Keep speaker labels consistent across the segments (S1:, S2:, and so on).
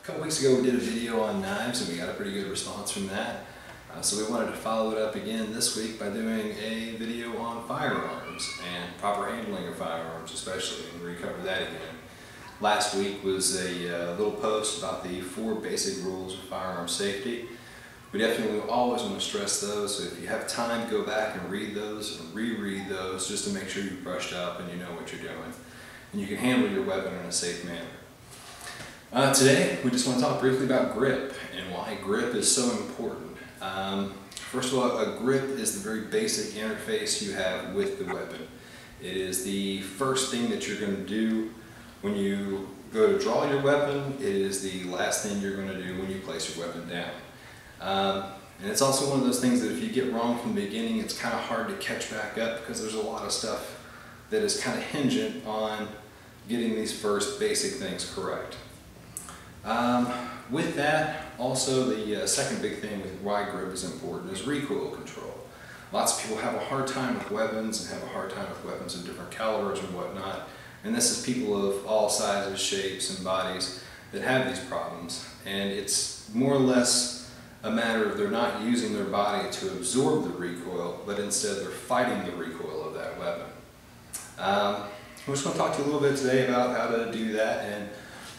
S1: A couple weeks ago we did a video on knives and we got a pretty good response from that. So we wanted to follow it up again this week by doing a video on firearms and proper handling of firearms especially, and recover that again. Last week was a little post about the 4 basic rules of firearm safety. We definitely always want to stress those, so if you have time, go back and read those and reread those just to make sure you've brushed up and you know what you're doing. And you can handle your weapon in a safe manner. Today, we just want to talk briefly about grip and why grip is so important. First of all, a grip is the very basic interface you have with the weapon. It is the first thing that you're going to do when you go to draw your weapon. It is the last thing you're going to do when you place your weapon down. And it's also one of those things that if you get wrong from the beginning, it's kind of hard to catch back up because there's a lot of stuff that is kind of hingent on getting these first basic things correct. With that, also the second big thing with why grip is important is recoil control. Lots of people have a hard time with weapons and have a hard time with weapons of different calibers and whatnot. And this is people of all sizes, shapes, and bodies that have these problems. And it's more or less a matter of they're not using their body to absorb the recoil, but instead they're fighting the recoil of that weapon. We're just going to talk to you a little bit today about how to do that and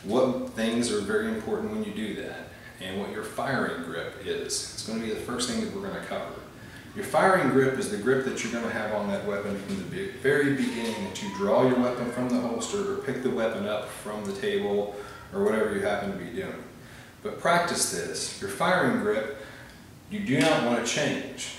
S1: what things are very important when you do that, and what your firing grip is. It's going to be the first thing that we're going to cover. Your firing grip is the grip that you're going to have on that weapon from the very beginning that you draw your weapon from the holster or pick the weapon up from the table or whatever you happen to be doing. But practice this. Your firing grip, you do not want to change.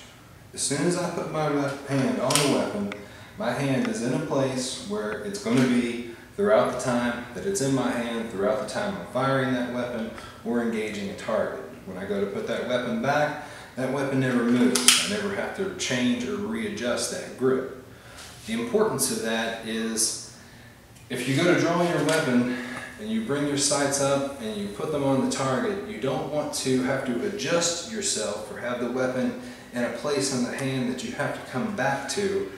S1: As soon as I put my left hand on the weapon, my hand is in a place where it's going to be throughout the time that it's in my hand, throughout the time I'm firing that weapon or engaging a target. When I go to put that weapon back, that weapon never moves. I never have to change or readjust that grip. The importance of that is if you go to draw your weapon and you bring your sights up and you put them on the target, you don't want to have to adjust yourself or have the weapon in a place in the hand that you have to come back to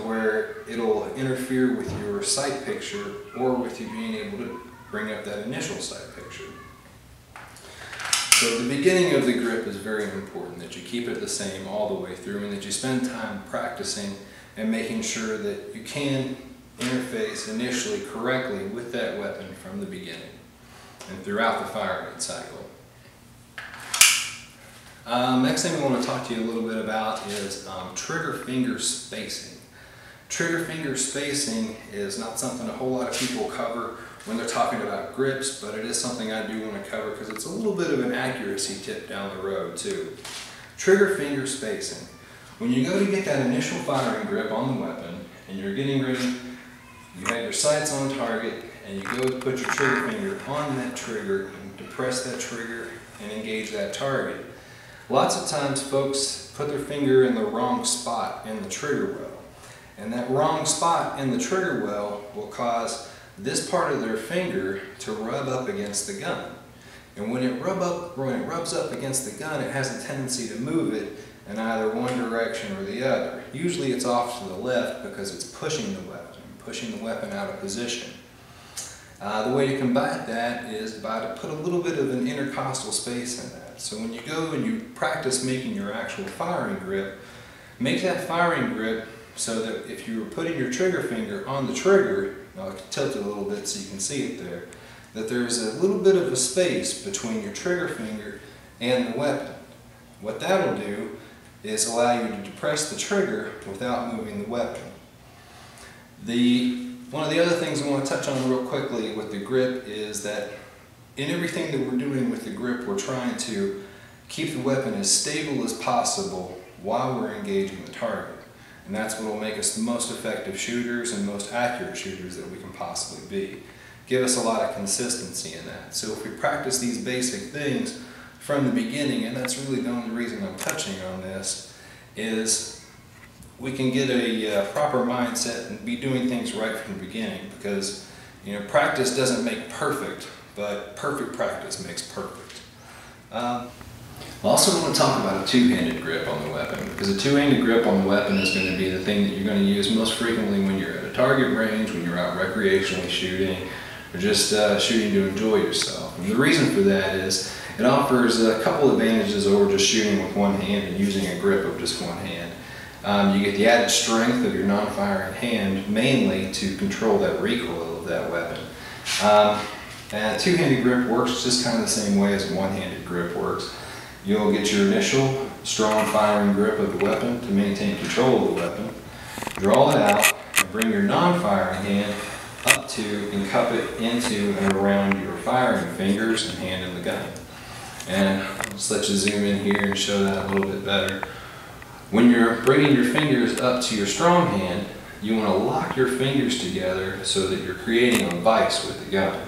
S1: where it'll interfere with your sight picture or with you being able to bring up that initial sight picture. So the beginning of the grip is very important, that you keep it the same all the way through and that you spend time practicing and making sure that you can interface initially correctly with that weapon from the beginning and throughout the firing cycle. Next thing we want to talk to you a little bit about is trigger finger spacing. Trigger finger spacing is not something a whole lot of people cover when they're talking about grips, but it is something I do want to cover because it's a little bit of an accuracy tip down the road too. Trigger finger spacing. When you go to get that initial firing grip on the weapon and you're getting ready, you have your sights on target and you go to put your trigger finger on that trigger and depress that trigger and engage that target. Lots of times folks put their finger in the wrong spot in the trigger well. And that wrong spot in the trigger well will cause this part of their finger to rub up against the gun. And when it rubs up against the gun, it has a tendency to move it in either one direction or the other. Usually it's off to the left because it's pushing the weapon out of position. The way to combat that is to put a little bit of an intercostal space in that. So when you go and you practice making your actual firing grip, make that firing grip so that if you were putting your trigger finger on the trigger, I'll tilt it a little bit so you can see it there, that there's a little bit of a space between your trigger finger and the weapon. What that'll do is allow you to depress the trigger without moving the weapon. One of the other things I want to touch on real quickly with the grip is that in everything that we're doing with the grip, we're trying to keep the weapon as stable as possible while we're engaging the target. And that's what will make us the most effective shooters and most accurate shooters that we can possibly be. Give us a lot of consistency in that. So if we practice these basic things from the beginning, and that's really the only reason I'm touching on this, is we can get a proper mindset and be doing things right from the beginning, because practice doesn't make perfect, but perfect practice makes perfect. I also want to talk about a two-handed grip on the weapon, because a two-handed grip on the weapon is going to be the thing that you're going to use most frequently when you're at a target range, when you're out recreationally shooting, or just shooting to enjoy yourself. And the reason for that is it offers a couple advantages over just shooting with one hand and using a grip of just one hand. You get the added strength of your non-firing hand, mainly to control that recoil of that weapon. And a two-handed grip works just kind of the same way as a one-handed grip works. You'll get your initial strong firing grip of the weapon to maintain control of the weapon. Draw it out and bring your non-firing hand up to and cup it into and around your firing fingers and hand in the gun. And I'll just let you zoom in here and show that a little bit better. When you're bringing your fingers up to your strong hand, you want to lock your fingers together so that you're creating a vise with the gun.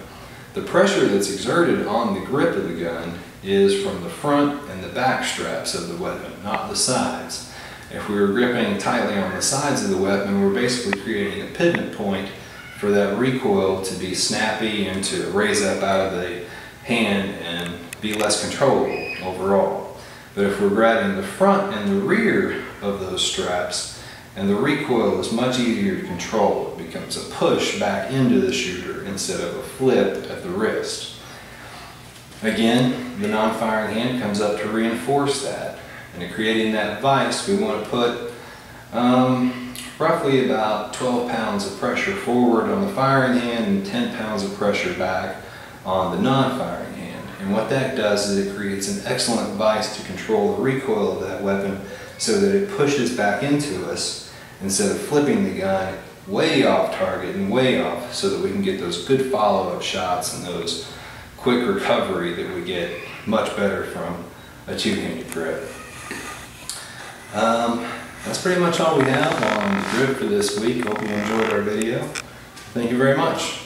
S1: The pressure that's exerted on the grip of the gun is from the front and the back straps of the weapon, not the sides. If we were gripping tightly on the sides of the weapon, we're basically creating a pivot point for that recoil to be snappy and to raise up out of the hand and be less controllable overall. But if we're grabbing the front and the rear of those straps, and the recoil is much easier to control. It becomes a push back into the shooter instead of a flip at the wrist. Again, the non-firing hand comes up to reinforce that. And in creating that vise, we want to put roughly about 12 pounds of pressure forward on the firing hand and 10 pounds of pressure back on the non-firing hand. And what that does is it creates an excellent vise to control the recoil of that weapon so that it pushes back into us instead of flipping the gun way off target and way off, so that we can get those good follow-up shots and those quick recovery that we get much better from a two-handed grip. That's pretty much all we have on the grip for this week. Hope you enjoyed our video. Thank you very much.